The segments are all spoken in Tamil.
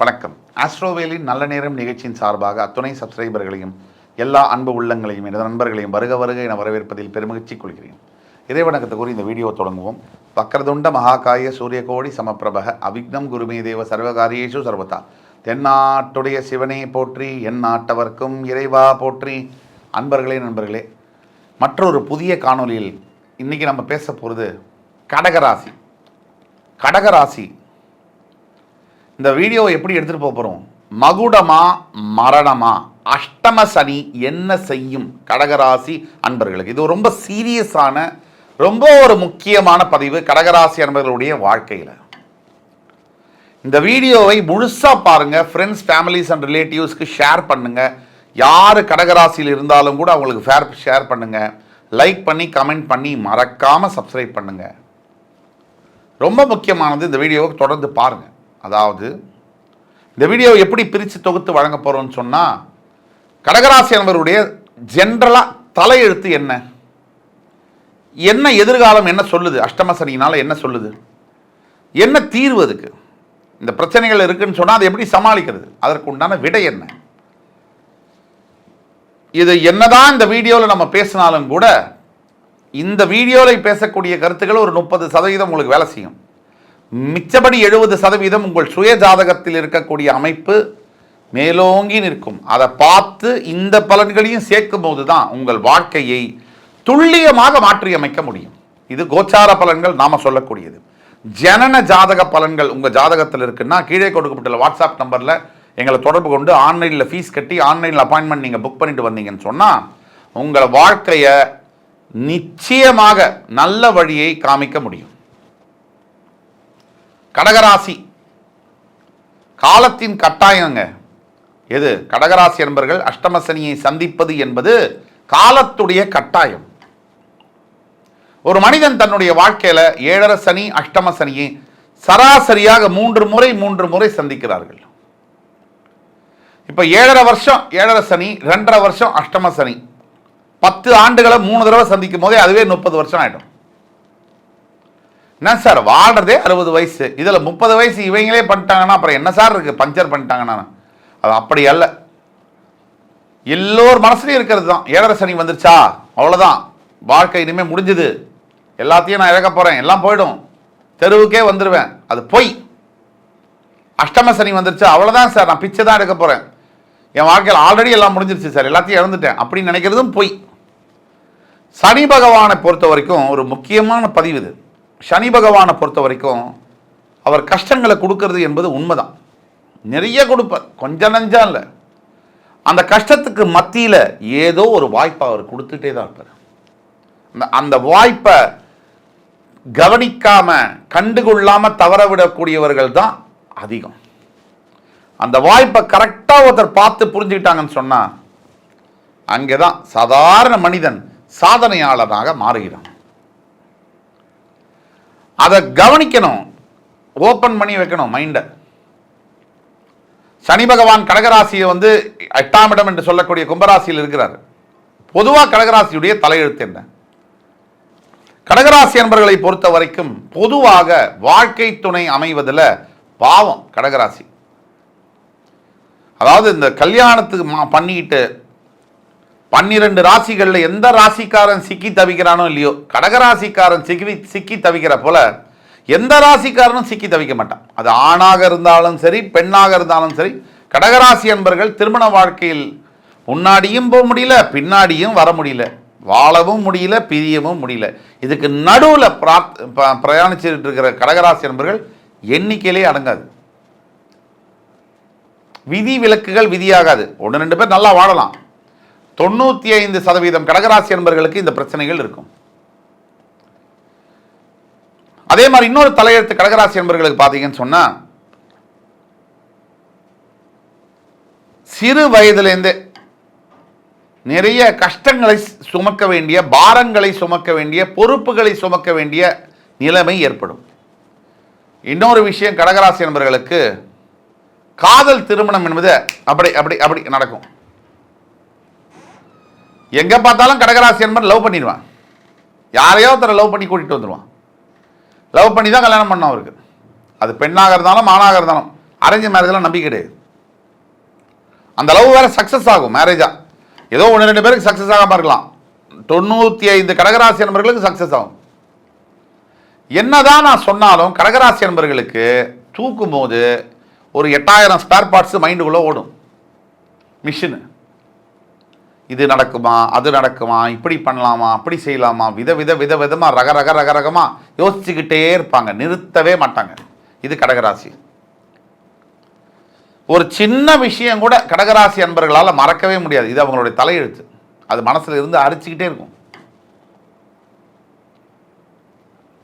வணக்கம். ஆஸ்ட்ரோவேலின் நல்ல நேரம் நிகழ்ச்சியின் சார்பாக அத்துணை சப்ஸ்கிரைபர்களையும் எல்லா அன்பு உள்ளங்களையும் எனது நண்பர்களையும் வருக வருக என வரவேற்பதில் பெருமகிழ்ச்சி கொள்கிறேன். இறை வணக்கத்தை கூறி இந்த வீடியோ தொடங்குவோம். வக்ரதுண்ட மகாகாய சூரியகோடி சமப்பிரபக அவிக்னம் குருமே தேவ சர்வகாரியேஷு சர்வதா. தென்னாட்டுடைய சிவனே போற்றி, என் நாட்டவர்க்கும் இறைவா போற்றி. நண்பர்களே, மற்றொரு புதிய காணொலியில் இன்றைக்கி நம்ம பேச போகிறது கடகராசி. கடகராசி இந்த வீடியோவை எப்படி எடுத்துகிட்டு போகிறோம்? மகுடமா மரணமா, அஷ்டம சனி என்ன செய்யும் கடகராசி அன்பர்களுக்கு? இது ரொம்ப சீரியஸான ரொம்ப ஒரு முக்கியமான பதிவு கடகராசி அன்பர்களுடைய வாழ்க்கையில். இந்த வீடியோவை முழுசாக பாருங்கள். ஃப்ரெண்ட்ஸ், ஃபேமிலிஸ் அண்ட் ரிலேட்டிவ்ஸ்க்கு ஷேர் பண்ணுங்கள். யார் கடகராசியில் இருந்தாலும் கூட அவங்களுக்கு ஷேர் பண்ணுங்கள். லைக் பண்ணி கமெண்ட் பண்ணி மறக்காமல் சப்ஸ்கிரைப் பண்ணுங்கள். ரொம்ப முக்கியமானது. இந்த வீடியோவை தொடர்ந்து பாருங்கள். அதாவது இந்த வீடியோவை எப்படி பிரித்து தொகுத்து வழங்க போகிறோம்னு சொன்னால், கடகராசி என்பவருடைய ஜென்ரலாக தலையெழுத்து என்ன, என்ன எதிர்காலம் என்ன சொல்லுது, அஷ்டம சனியினால் என்ன சொல்லுது, என்ன தீர்வு, அதுக்கு இந்த பிரச்சனைகள் இருக்குன்னு சொன்னால் அதை எப்படி சமாளிக்கிறது, அதற்கு உண்டான விடை என்ன. இது என்னதான் இந்த வீடியோவில் நம்ம பேசினாலும் கூட இந்த வீடியோவில் பேசக்கூடிய கருத்துக்கள் ஒரு 30% உங்களுக்கு வேலை செய்யும். மிச்சபடி 70% உங்கள் சுய ஜாதகத்தில் இருக்கக்கூடிய அமைப்பு மேலோங்கி நிற்கும். அதை பார்த்து இந்த பலன்களையும் சேர்க்கும் போது தான் உங்கள் வாழ்க்கையை துல்லியமாக மாற்றியமைக்க முடியும். இது கோச்சார பலன்கள் நாம சொல்லக்கூடியது. ஜனன ஜாதக பலன்கள் உங்கள் ஜாதகத்தில் இருக்குன்னா கீழே கொடுக்கப்பட்டுள்ள வாட்ஸ்அப் நம்பரில் எங்களை தொடர்பு கொண்டு ஆன்லைனில் ஃபீஸ் கட்டி ஆன்லைனில் அப்பாயின்மெண்ட் நீங்கள் புக் பண்ணிட்டு வந்தீங்கன்னு சொன்னால் உங்கள் வாழ்க்கையை நிச்சயமாக நல்ல வழியை காமிக்க முடியும். கடகராசி காலத்தின் கட்டாயங்க. எது? கடகராசி என்பர்கள் அஷ்டம சனியை சந்திப்பது என்பது காலத்துடைய கட்டாயம். ஒரு மனிதன் தன்னுடைய வாழ்க்கையில 7.5 சனி அஷ்டம சனியை சராசரியாக 3 முறை சந்திக்கிறார்கள். இப்ப 7.5 வருஷம் 7.5 சனி, 2.5 வருஷம் அஷ்டம சனி, 10 ஆண்டுகளை 3 தடவை சந்திக்கும் போதே அதுவே 30 வருஷம் ஆயிடும். என்ன சார் வாழ்றதே 60 வயசு, இதில் 30 வயசு இவங்களே பண்ணிட்டாங்கன்னா அப்புறம் என்ன சார் இருக்கு, பஞ்சர் பண்ணிட்டாங்கன்னா? அது அப்படி அல்ல. எல்லோர் மனசுலையும் இருக்கிறது தான். 7.5 சனி வந்துருச்சா அவ்வளோதான், வாழ்க்கை இனிமேல் முடிஞ்சுது, எல்லாத்தையும் நான் இழக்க போகிறேன், எல்லாம் போயிடும், தெருவுக்கே வந்துடுவேன். அது பொய். அஷ்டம சனி வந்துருச்சா அவ்வளோதான் சார், நான் பிச்சை தான் எடுக்க போகிறேன், என் வாழ்க்கையில் ஆல்ரெடி எல்லாம் முடிஞ்சிருச்சு சார், எல்லாத்தையும் இழந்துட்டேன் அப்படின்னு நினைக்கிறதும் பொய். சனி பகவானை பொறுத்த வரைக்கும் ஒரு முக்கியமான பதிவு இது. சனி பகவானை பொறுத்த வரைக்கும் அவர் கஷ்டங்களை கொடுக்கறது என்பது உண்மைதான். நிறைய கொடுப்பார், கொஞ்சம் நஞ்சம் இல்லை. அந்த கஷ்டத்துக்கு மத்தியில் ஏதோ ஒரு வாய்ப்பை அவர் கொடுத்துட்டே தான் இருப்பார். அந்த வாய்ப்பை கவனிக்காம கண்டுகொள்ளாம தவற விடக்கூடியவர்கள் தான் அதிகம். அந்த வாய்ப்பை கரெக்டாக ஒருத்தர் பார்த்து புரிஞ்சுக்கிட்டாங்கன்னு சொன்னா அங்கேதான் சாதாரண மனிதன் சாதனையாளராக மாறுகிறான். அதை கவனிக்கணும், ஓப்பன் பண்ணி வைக்கணும் மைண்டை. சனி பகவான் கடகராசியை 8ஆம் இடம் என்று சொல்லக்கூடிய கும்பராசியில் இருக்கிறார். பொதுவாக கடகராசியுடைய தலையெழுத்து என்ன? கடகராசி என்பவர்களை பொறுத்த வரைக்கும் பொதுவாக வாழ்க்கை துணை அமைவதில் பாவம் கடகராசி. அதாவது இந்த கல்யாணத்துக்கு பண்ணிக்கிட்டு 12 ராசிகளில் எந்த ராசிக்காரன் சிக்கி தவிக்கிறானோ இல்லையோ, கடகராசிக்காரன் சிக்கி தவிக்கிற போல எந்த ராசிக்காரனும் சிக்கி தவிக்க மாட்டான். அது ஆணாக இருந்தாலும் சரி, பெண்ணாக இருந்தாலும் சரி. கடகராசி என்பர்கள் திருமண வாழ்க்கையில் முன்னாடியும் போக முடியல, பின்னாடியும் வர முடியல, வாழவும் முடியல, பிரியவும் முடியல. இதுக்கு நடுவில் பிரயாணிச்சுட்டு இருக்கிற கடகராசி என்பர்கள் எண்ணிக்கையிலே அடங்காது. விதி விலக்குகள் விதியாகாது. 1-2 பேர் நல்லா வாழலாம். 95% கடகராசி என்பர்களுக்கு இந்த பிரச்சனைகள் இருக்கும். அதே மாதிரி இன்னொரு தலையெழுத்து கடகராசி என்பர்களுக்கு பார்த்தீங்கன்னு சொன்னா, சிறு வயதிலேருந்தே நிறைய கஷ்டங்களை சுமக்க வேண்டிய, பாரங்களை சுமக்க வேண்டிய, பொறுப்புகளை சுமக்க வேண்டிய நிலைமை ஏற்படும். இன்னொரு விஷயம், கடகராசி என்பர்களுக்கு காதல் திருமணம் என்பது அப்படி அப்படி அப்படி நடக்கும். எங்கே பார்த்தாலும் கடகராசி என்பர் லவ் பண்ணிடுவான். யாரையோ ஒருத்தரை லவ் பண்ணி கூட்டிகிட்டு வந்துடுவான். லவ் பண்ணி தான் கல்யாணம் பண்ணோம் அவருக்கு. அது பெண்ணாக இருந்தாலும் ஆணாக இருந்தாலும் அரேஞ்ச் மேரேஜ்லாம் நம்பிக்கை கிடையாது. அந்த லவ் வேற சக்ஸஸ் ஆகும் மேரேஜா, ஏதோ 1-2 பேருக்கு சக்ஸஸ் ஆகாம இருக்கலாம், 95 கடகராசி நண்பர்களுக்கு சக்ஸஸ் ஆகும். என்னதான் நான் சொன்னாலும் கடகராசி நண்பர்களுக்கு தூக்கும் போது ஒரு 8000 ஸ்பேர் பார்ட்ஸ் மைண்டுக்குள்ளே ஓடும். மிஷின் இது நடக்குமா, அது நடக்குமா, இப்படி பண்ணலாமா, அப்படி செய்யலாமா, விதமாக ரகரகமாக யோசிச்சுக்கிட்டே இருப்பாங்க, நிறுத்தவே மாட்டாங்க. இது கடகராசி. ஒரு சின்ன விஷயம் கூட கடகராசி அன்பர்களால் மறக்கவே முடியாது. இது அவங்களுடைய தலையெழுத்து. அது மனசில் இருந்து அரிச்சுக்கிட்டே இருக்கும்.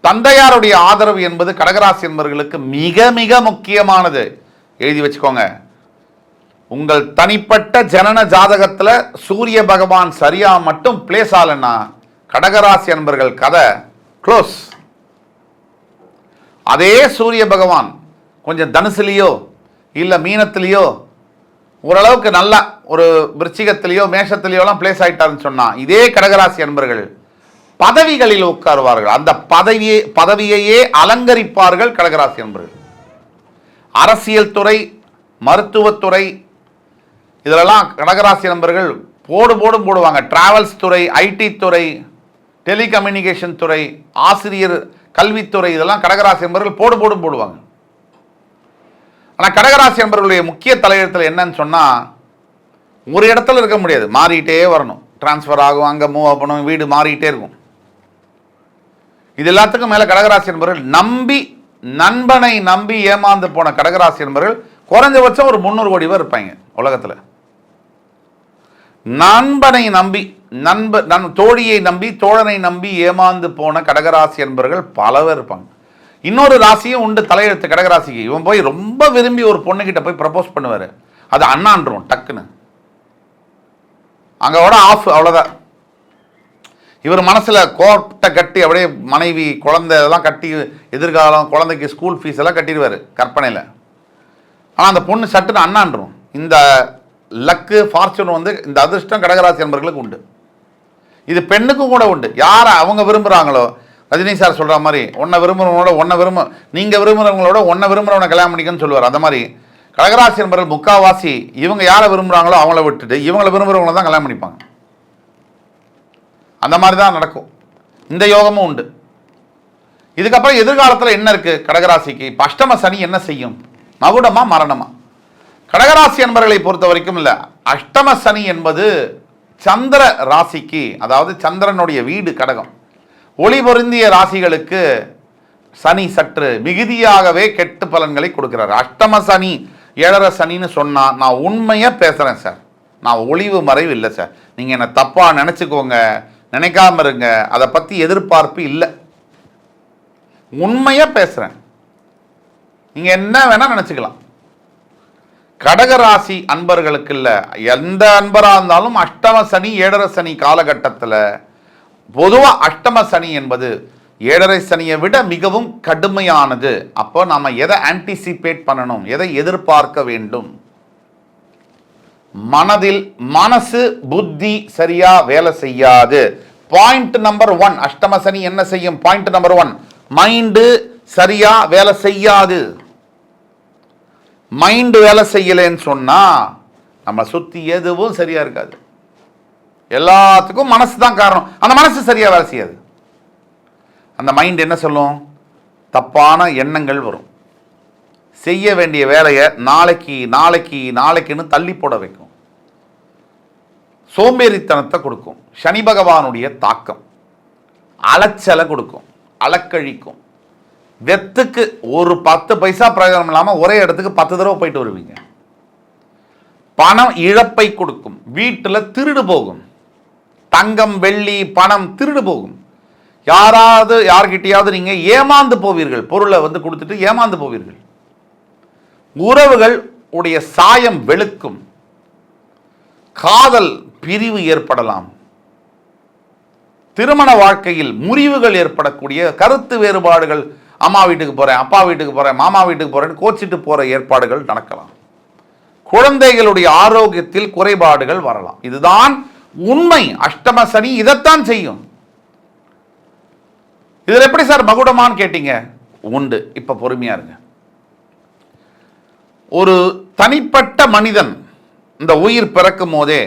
தந்தையாருடைய ஆதரவு என்பது கடகராசி என்பவர்களுக்கு மிக மிக முக்கியமானது. எழுதி வச்சுக்கோங்க. உங்கள் தனிப்பட்ட ஜனன ஜாதகத்தில் சூரிய பகவான் சரியா மட்டும் பிளேஸ் ஆகலன்னா கடகராசி என்பர்கள் கதை க்ளோஸ். அதே சூரிய பகவான் கொஞ்சம் தனுசுலையோ இல்லை மீனத்திலேயோ ஓரளவுக்கு நல்ல ஒரு விருச்சிகத்திலேயோ மேஷத்திலேயோலாம் பிளேஸ் ஆகிட்டாருன்னு சொன்னால் இதே கடகராசி என்பர்கள் பதவிகளில் உட்காருவார்கள். அந்த பதவியையே அலங்கரிப்பார்கள் கடகராசி என்பர்கள். அரசியல் துறை, மருத்துவத்துறை, இதிலெல்லாம் கடகராசி நண்பர்கள் போடுவாங்க. டிராவல்ஸ் துறை, ஐடி துறை, டெலிகம்யூனிகேஷன் துறை, ஆசிரியர் கல்வித்துறை, இதெல்லாம் கடகராசி நண்பர்கள் போடுவாங்க. ஆனால் கடகராசி நண்பர்களுடைய முக்கிய தலையெழுத்தில் என்னன்னு சொன்னால் ஒரு இடத்துல இருக்க முடியாது, மாறிட்டே வரணும், டிரான்ஸ்ஃபர் ஆகும், அங்கே மூவ் பண்ணணும், வீடு மாறிட்டே இருக்கும். இது எல்லாத்துக்கும் மேலே கடகராசி நண்பர்கள் நண்பனை நம்பி ஏமாந்து போன கடகராசி நண்பர்கள் குறைஞ்சபட்சம் ஒரு 300 கோடி பேர் இருப்பாங்க உலகத்தில். நண்பனை நம்பி தோழியை நம்பி தோழனை நம்பி ஏமாந்து போன கடகராசி என்பவர்கள் பல பேர் இருப்பாங்க. இன்னொரு ராசியும் உண்டு தலையெழுத்து கடகராசிக்கு. இவன் போய் ரொம்ப விரும்பி ஒரு பொண்ணுகிட்ட போய் ப்ரப்போஸ் பண்ணுவார், அது அண்ணான்றோம் டக்குன்னு அங்கோட ஆஃப், அவ்வளோதான். இவர் மனசில் கோட்டை கட்டி அப்படியே மனைவி குழந்தை இதெல்லாம் கட்டி எதிர்காலம் குழந்தைக்கு ஸ்கூல் ஃபீஸ் எல்லாம் கட்டிடுவார் கற்பனையில். ஆனால் அந்த பொண்ணு சட்டுன்னு அண்ணான்றோம். இந்த லக்கு ஃபார்ச்சூன் வந்து இந்த அதிர்ஷ்டம் கடகராசி நண்பர்களுக்கு உண்டு. இது பெண்ணுக்கும் கூட உண்டு. யாரை அவங்க விரும்புகிறாங்களோ, ரஜினி சார் சொல்கிற மாதிரி நீங்கள் விரும்புகிறவங்களோட விரும்புகிறவனை கல்யாணம் பண்ணிக்கன்னு சொல்லுவார். அந்த மாதிரி கடகராசி நண்பர்கள் முக்காவாசி இவங்க யாரை விரும்புகிறாங்களோ அவங்கள விட்டுட்டு இவங்களை விரும்புகிறவங்கள தான் கல்யாணம் பண்ணிப்பாங்க. அந்த மாதிரி தான் நடக்கும். இந்த யோகமும் உண்டு. இதுக்கப்புறம் எதிர்காலத்தில் என்ன இருக்குது கடகராசிக்கு? அஷ்டம சனி என்ன செய்யும்? மகுடமா மரணமா? கடகராசி என்பவர்களை பொறுத்த வரைக்கும் இல்லை, அஷ்டம சனி என்பது சந்திர ராசிக்கு, அதாவது சந்திரனுடைய வீடு கடகம், ஒளி பொருந்திய ராசிகளுக்கு சனி சற்று மிகுதியாகவே கெட்டு பலன்களை கொடுக்கிறார். அஷ்டம சனி 7.5 சனின்னு சொன்னால் நான் உண்மையாக பேசுகிறேன் சார், நான் ஒளிவு மறைவு இல்லை சார், நீங்கள் என்னை தப்பாக நினச்சிக்கோங்க, நினைக்காம இருங்க, அதை பற்றி எதிர்பார்ப்பு இல்லை, உண்மையாக பேசுகிறேன், நீங்கள் என்ன வேணால் நினச்சிக்கலாம். கடகராசி அன்பர்களுக்கு இல்லை, எந்த அன்பராக இருந்தாலும் அஷ்டம சனி 7.5 சனி காலகட்டத்தில் பொதுவாக அஷ்டம சனி என்பது 7.5 சனியை விட மிகவும் கடுமையானது. அப்போ நாம் எதை ஆன்டிசிபேட் பண்ணணும், எதை எதிர்பார்க்க வேண்டும்? மனசு புத்தி சரியா வேலை செய்யாது. பாயிண்ட் நம்பர் 1, அஷ்டம சனி என்ன செய்யும்? பாயிண்ட் நம்பர் 1, மைண்டு சரியா வேலை செய்யாது. மைண்டு வேலை செய்யலைன்னு சொன்னா நம்ம சுத்தி எதுவும் சரியா இருக்காது. எல்லாத்துக்கும் மனசு தான் காரணம். அந்த மனசு சரியா வேலை செய்யாது. அந்த மைண்ட் என்ன சொல்லும்? தப்பான எண்ணங்கள் வரும். செய்ய வேண்டிய வேலையை நாளைக்குன்னு தள்ளி போட வைக்கும். சோம்பேறித்தனத்தை கொடுக்கும். சனி பகவானுடைய தாக்கம் அலைச்சலை கொடுக்கும், அலக்கழிக்கும். வெத்துக்கு ஒரு 10 பைசா பிரயோஜனம் இல்லாமல் ஒரே இடத்துக்கு 10 தடவை போயிட்டு வருவீங்க. பணம் இழப்பை கொடுக்கும். வீட்டில் திருடு போகும். தங்கம் வெள்ளி பணம் திருடு போகும். யார்கிட்டையாவது நீங்க ஏமாந்து போவீர்கள். பொருளை வந்து கொடுத்துட்டு ஏமாந்து போவீர்கள். உறவுகள் உடைய சாயம் வெளுக்கும். காதல் பிரிவு ஏற்படலாம். திருமண வாழ்க்கையில் முறிவுகள் ஏற்படக்கூடிய, கருத்து வேறுபாடுகள், அம்மா வீட்டுக்கு போறேன், அப்பா வீட்டுக்கு போறேன், மாமா வீட்டுக்கு போறேன்னு கோச்சிட்டு போற ஏற்பாடுகள் நடக்கலாம். குழந்தைகளுடைய ஆரோக்கியத்தில் குறைபாடுகள் வரலாம். இதுதான் உண்மை. அஷ்டம சனி இதைத்தான் செய்யும். இதில் எப்படி சார் மகுடமான்னு கேட்டீங்க? உண்டு. இப்ப பொறுமையா இருங்க. ஒரு தனிப்பட்ட மனிதன் இந்த உயிர் பிறக்கும் போதே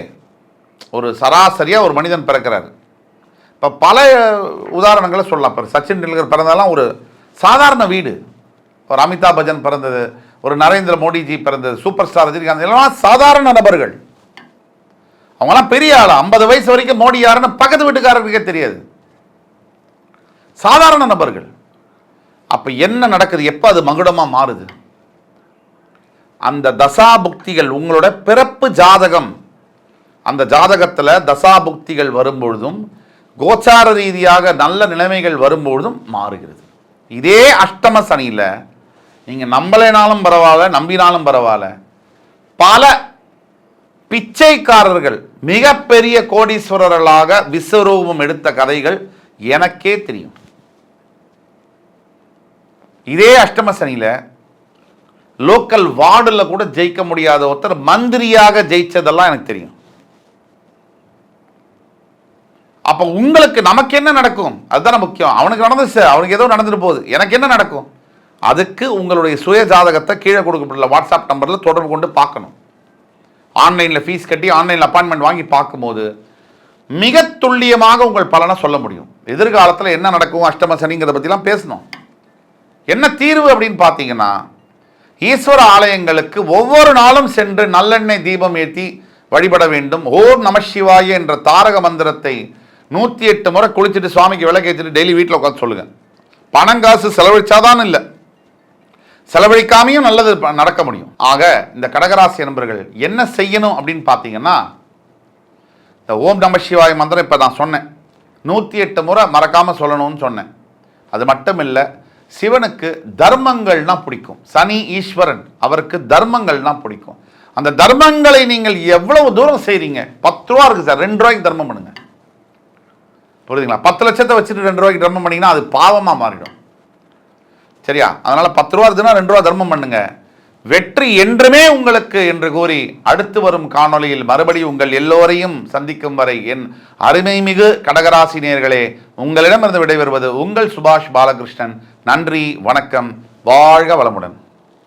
ஒரு சராசரியாக ஒரு மனிதன் பிறக்கிறார். இப்போ பல உதாரணங்களை சொல்லலாம். இப்போ சச்சின் டெண்டுல்கர் பிறந்தாலும் ஒரு சாதாரண வீடு, ஒரு அமிதாப் பச்சன் பிறந்தது, ஒரு நரேந்திர மோடிஜி பிறந்தது, சூப்பர் ஸ்டார் ரஜினிகாந்த், எல்லாம் சாதாரண நபர்கள். அவங்களாம் பெரிய ஆளா, 50 வயசு வரைக்கும் மோடி யாருன்னு பக்கத்து வீட்டுக்காரருக்கே தெரியாது. சாதாரண நபர்கள். அப்போ என்ன நடக்குது? எப்போ அது மகுடமாக மாறுது? அந்த தசாபுக்திகள், உங்களோட பிறப்பு ஜாதகம், அந்த ஜாதகத்தில் தசாபுக்திகள் வரும்பொழுதும் கோச்சார ரீதியாக நல்ல நிலைமைகள் வரும்பொழுதும் மாறுகிறது. இதே அஷ்டம சனியில் நீங்கள் நம்பலைனாலும் பரவாயில்ல, நம்பினாலும் பரவாயில்ல, பல பிச்சைக்காரர்கள் மிகப்பெரிய கோடீஸ்வரர்களாக விஸ்வரூபம் எடுத்த கதைகள் எனக்கே தெரியும். இதே அஷ்டம சனியில் லோக்கல் வார்டில் கூட ஜெயிக்க முடியாத ஒருத்தர் மந்திரியாக ஜெயிச்சதெல்லாம் எனக்கு தெரியும். அப்போ உங்களுக்கு நமக்கு என்ன நடக்கும் அதுதான் முக்கியம். அவனுக்கு நடந்துச்சு, அவனுக்கு ஏதோ நடந்துட்டு போகுது, எனக்கு என்ன நடக்கும்? அதுக்கு உங்களுடைய சுய ஜாதகத்தை கீழே கொடுக்கப்பட்டுள்ள வாட்ஸ்அப் நம்பரில் தொடர்பு கொண்டு பார்க்கணும். ஆன்லைனில் ஃபீஸ் கட்டி ஆன்லைனில் அப்பாயின்மெண்ட் வாங்கி பார்க்கும்போது மிக துல்லியமாக உங்கள் பலனை சொல்ல முடியும். எதிர்காலத்தில் என்ன நடக்கும் அஷ்டம சனிங்கிறத பற்றிலாம் பேசணும். என்ன தீர்வு அப்படின்னு பார்த்தீங்கன்னா, ஈஸ்வர ஆலயங்களுக்கு ஒவ்வொரு நாளும் சென்று நல்லெண்ணெய் தீபம் ஏற்றி வழிபட வேண்டும். ஓம் நம சிவாய என்ற தாரக மந்திரத்தை 108 முறை குளிச்சுட்டு சுவாமிக்கு விளக்கேற்றிட்டு டெய்லி வீட்டில் உட்காந்து சொல்லுங்க. பணம் காசு செலவழிச்சாதான் இல்லை, செலவழிக்காமையும் நல்லது நடக்க முடியும். ஆக இந்த கடகராசி நண்பர்கள் என்ன செய்யணும் அப்படின்னு பார்த்தீங்கன்னா, இந்த ஓம் நம சிவாய மந்திரம் இப்போ நான் சொன்னேன், 108 முறை மறக்காமல் சொல்லணும்னு சொன்னேன். அது மட்டும் இல்லை, சிவனுக்கு தர்மங்கள்னா பிடிக்கும். சனி ஈஸ்வரன், அவருக்கு தர்மங்கள்னா பிடிக்கும். அந்த தர்மங்களை நீங்கள் எவ்வளவு தூரம் செய்கிறீங்க? 10 ரூபா இருக்குது சார், 2 ரூபாய்க்கு தர்மம் பண்ணுங்க. புரியுதுங்களா? 10 லட்சத்தை வச்சுட்டு 2 ரூபாய்க்கு தர்மம் பண்ணிங்கன்னா அது பாவமாக மாறிடும். சரியா? அதனால் 10 ரூபா இருக்குதுன்னா 2 ரூபா தர்மம் பண்ணுங்க. வெற்றி என்றுமே உங்களுக்கு என்று கூறி அடுத்து வரும் காணொளியில் மறுபடியும் உங்கள் எல்லோரையும் சந்திக்கும் வரை என் அருமைமிகு கடகராசி நேயர்களே, உங்களிடமிருந்து விடைபெறுவது உங்கள் சுபாஷ் பாலகிருஷ்ணன். நன்றி, வணக்கம், வாழ்க வளமுடன்.